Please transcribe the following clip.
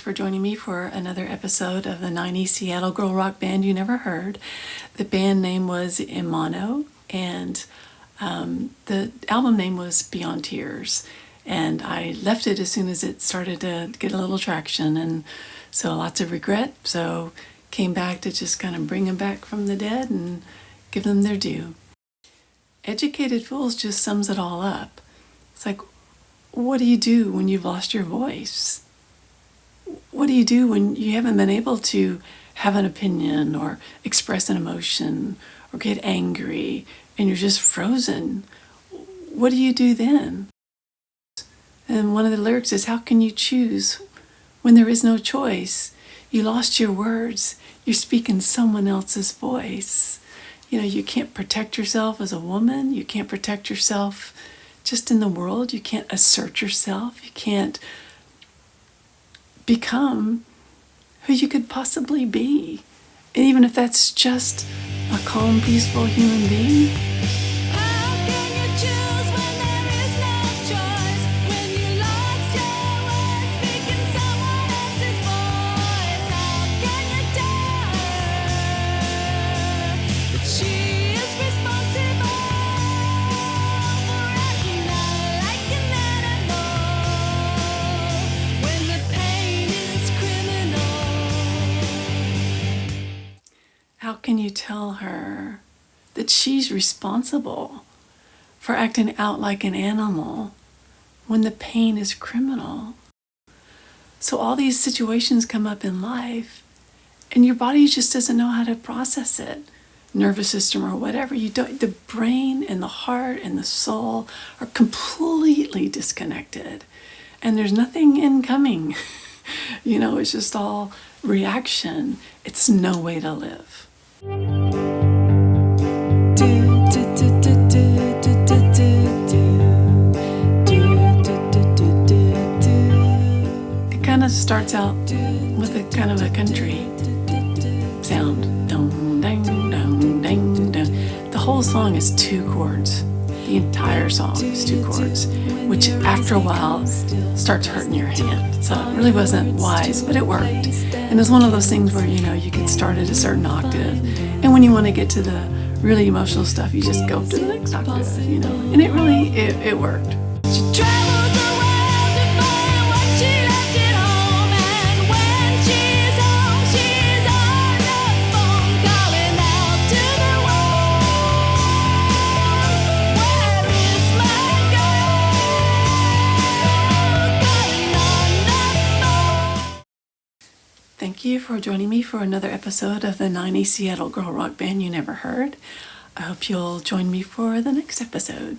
for joining me for another episode of the 90s Seattle girl rock band you never heard. The band name was Imano, and the album name was Beyond Tears. And I left it as soon as it started to get a little traction, and so lots of regret. So came back to just kind of bring them back from the dead and give them their due. Educated Fools just sums it all up. It's like, what do you do when you've lost your voice? What do you do when you haven't been able to have an opinion or express an emotion or get angry and you're just frozen? What do you do then? And one of the lyrics is, how can you choose when there is no choice? You lost your words. You're speaking someone else's voice. You know, you can't protect yourself as a woman. You can't protect yourself just in the world. You can't assert yourself. You can't become who you could possibly be. And even if that's just a calm, peaceful human being. How can you tell her that she's responsible for acting out like an animal when the pain is criminal? So all these situations come up in life and your body just doesn't know how to process it. Nervous system or whatever. You don't, the brain and the heart and the soul are completely disconnected. And there's nothing incoming. You know, it's just all reaction. It's no way to live. It kind of starts out with a kind of a country sound. Dum, dang, dum, dang, dum. The whole song is 2 chords. The entire song is 2 chords, which after a while starts hurting your hand. So it really wasn't wise, but it worked. And it's one of those things where, you know, you can start at a certain octave. And when you want to get to the really emotional stuff, you just go to the next octave, you know. And it really, it worked. Thank you for joining me for another episode of the 90s Seattle girl rock band you never heard. I hope you'll join me for the next episode.